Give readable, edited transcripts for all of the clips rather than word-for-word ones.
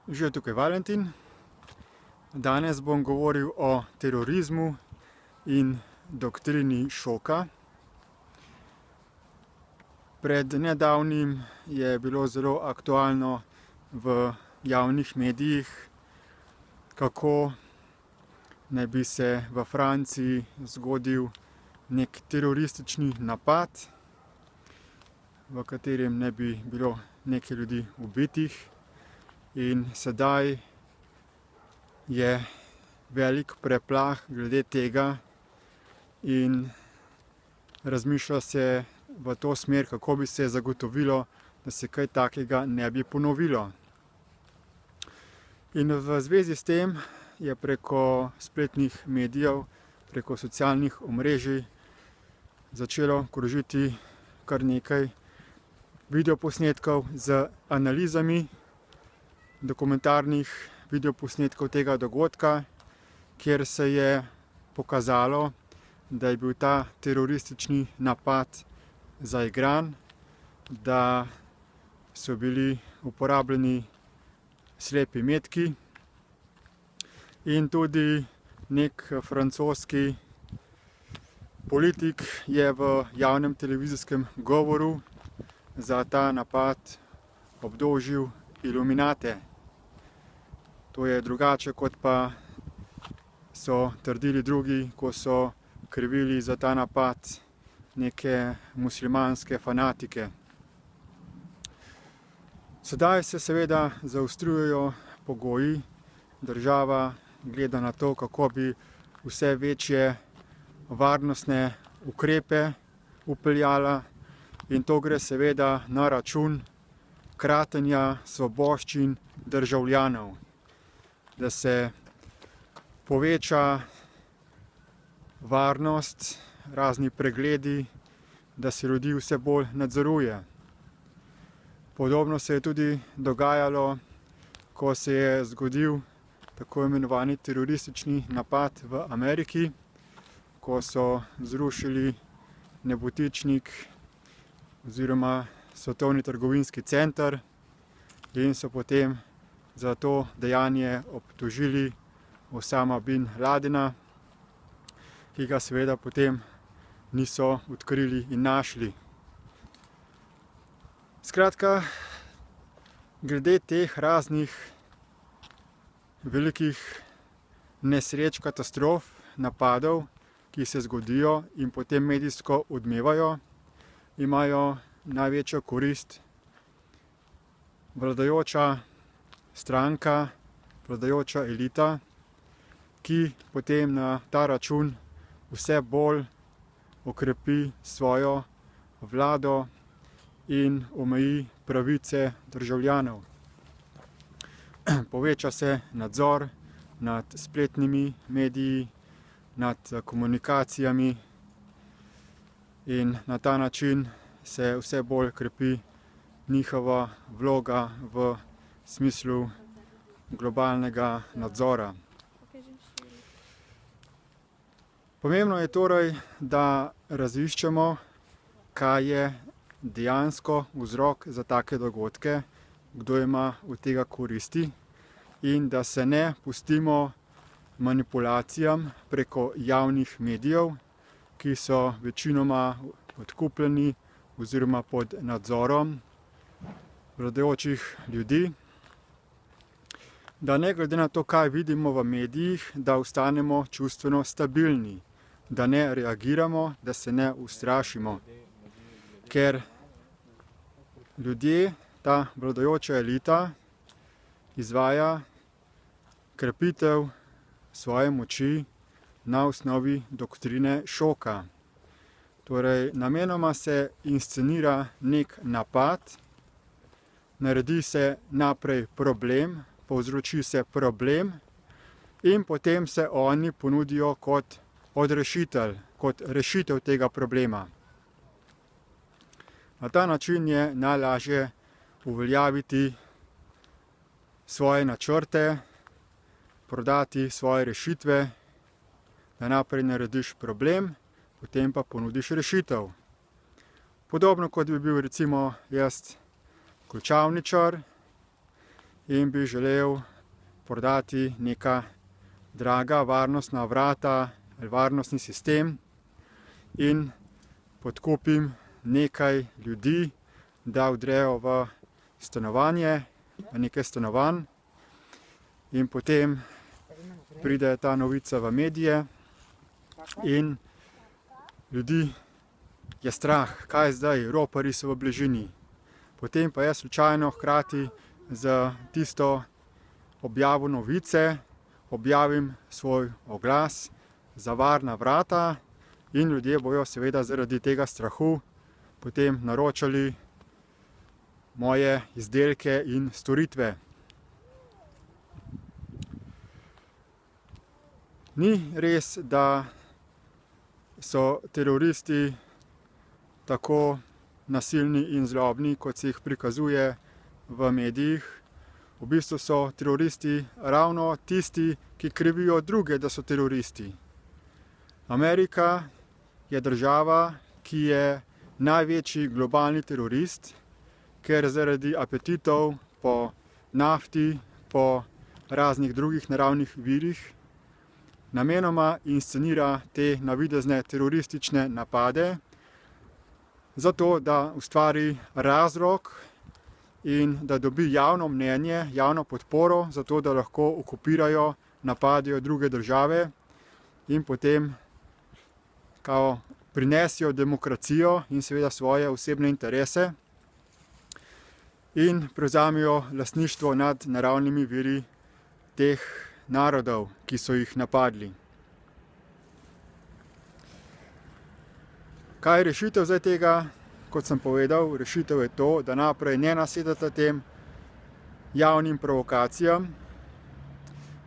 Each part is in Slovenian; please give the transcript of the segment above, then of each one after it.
Že je tukaj Valentin. Danes bom govoril o terorizmu in doktrini šoka. Pred nedavnim je bilo zelo aktualno v javnih medijih, kako naj bi se v Franciji zgodil nek teroristični napad, v katerem naj bi bilo nekaj ljudi ubitih. In sedaj je velik preplah glede tega in razmišlja se v to smer, kako bi se zagotovilo, da se kaj takega ne bi ponovilo. In v zvezi s tem je preko spletnih medijev, preko socialnih omrežij začelo krožiti kar nekaj videoposnetkov z analizami dokumentarnih videoposnetkov tega dogodka, kjer se je pokazalo, da je bil ta teroristični napad zaigran, da so bili uporabljeni slepi metki in tudi nek francoski politik je v javnem televizijskem govoru za ta napad obdolžil iluminate. To je drugače, kot pa so trdili drugi, ko so krivili za ta napad neke muslimanske fanatike. Sedaj se seveda zaostrujejo pogoji. Država gleda na to, kako bi vse večje varnostne ukrepe vpeljala, in to gre seveda na račun kratenja svoboščin državljanov, da se poveča varnost, razni pregledi, da se ljudi vse bolj nadzoruje. Podobno se je tudi dogajalo, ko se je zgodil tako imenovani teroristični napad v Ameriki, ko so zrušili Nebotičnik oziroma Svetovni trgovinski center in so potem za to dejanje obtožili Osama bin Ladena, ki ga seveda potem niso odkrili in našli. Skratka, glede teh raznih velikih nesreč, katastrof, napadov, ki se zgodijo in potem medijsko odmevajo, imajo največjo korist vladajoča stranka, vladajoča elita, ki potem na ta račun vse bolj okrepi svojo vlado in omeji pravice državljanov. Poveča se nadzor nad spletnimi mediji, nad komunikacijami in na ta način se vse bolj krepi njihova vloga v smislu globalnega nadzora. Pomembno je torej, da raziščemo, kaj je dejansko vzrok za take dogodke, kdo ima od tega koristi, in da se ne pustimo manipulacijam preko javnih medijev, ki so večinoma odkupljeni oziroma pod nadzorom vladajočih ljudi, da ne glede na to, kaj vidimo v medijih, da ostanemo čustveno stabilni, da ne reagiramo, da se ne ustrašimo. Ker ljudje, ta vladajoča elita, izvaja krepitev svoje moči na osnovi doktrine šoka. Torej, namenoma se inscenira nek napad, naredi se naprej problem, povzroči se problem in potem se oni ponudijo kot odrešitelj, kot rešitev tega problema. Na ta način je najlažje uveljaviti svoje načrte, prodati svoje rešitve, da naprej narediš problem, potem pa ponudiš rešitev. Podobno kot bi bil recimo jaz ključavničar in bi želel prodati neka draga varnostna vrata ali varnostni sistem in podkupim nekaj ljudi, da vdrejo v stanovanje, v nekaj stanovanj in potem pride ta novica v medije in ljudi je strah, kaj je zdaj, roparji so v bližini. Potem pa jaz slučajno hkrati z tisto objavo novice objavim svoj oglas za varna vrata in ljudje bojo seveda zaradi tega strahu potem naročali moje izdelke in storitve. Ni res, da so teroristi tako nasilni in zlobni, kot se jih prikazuje v medijih. V bistvu so teroristi ravno tisti, ki krivijo druge, da so teroristi. Amerika je država, ki je največji globalni terorist, ker zaradi apetitov po nafti, po raznih drugih naravnih virih, namenoma inscenira te navidezne teroristične napade, zato da ustvari razlog in da dobi javno mnenje, javno podporo, zato da lahko okupirajo, napadajo druge države in potem prinesijo demokracijo in seveda svoje osebne interese in prevzamejo lastništvo nad naravnimi viri teh narodov, ki so jih napadli. Kaj je rešitev zdaj tega? Kot sem povedal, rešitev je to, da naprej ne nasedate tem javnim provokacijam,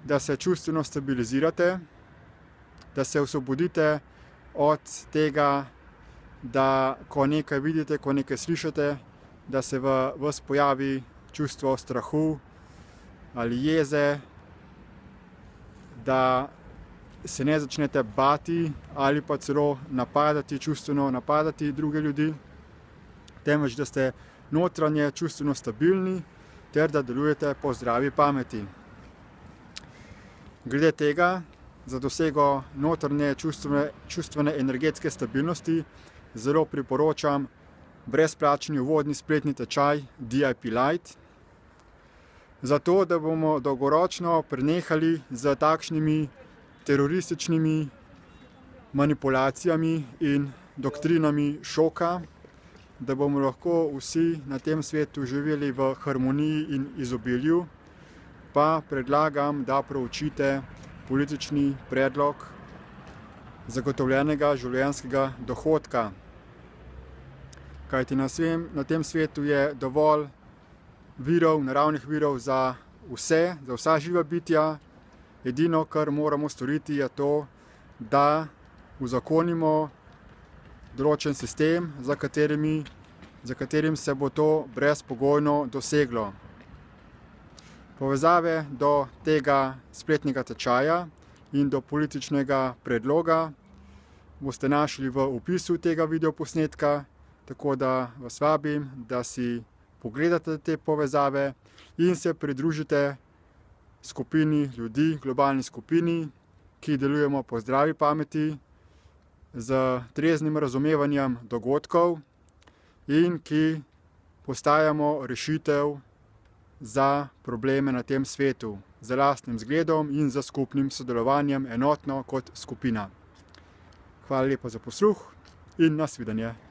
da se čustveno stabilizirate, da se osvobodite od tega, da ko nekaj vidite, ko nekaj slišite, da se v vas pojavi čustvo strahu ali jeze, da se ne začnete bati ali pa celo napadati, čustveno napadati druge ljudi, temveč da ste notranje čustveno stabilni ter da delujete po zdravi pameti. Glede tega, za dosego notranje čustvene energetske stabilnosti zelo priporočam brezplačni uvodni spletni tečaj DIP Light, zato da bomo dolgoročno prenehali z takšnimi terorističnimi manipulacijami in doktrinami šoka, da bomo lahko vsi na tem svetu živeli v harmoniji in izobilju, pa predlagam, da proučite politični predlog zagotovljenega življenjskega dohodka. Kajti na tem svetu je dovolj virov, naravnih virov za vse, za vsa živa bitja. Edino, kar moramo storiti, je to, da uzakonimo določen sistem, za katerim se bo to brezpogojno doseglo. Povezave do tega spletnega tečaja in do političnega predloga boste našli v opisu tega videoposnetka, tako da vas vabim, da si pogledate te povezave in se pridružite skupini ljudi, globalni skupini, ki delujemo po zdravi pameti, z treznim razumevanjem dogodkov in ki postajamo rešitev za probleme na tem svetu, z lastnim zgledom in za skupnim sodelovanjem enotno kot skupina. Hvala lepa za posluh in nasvidenje.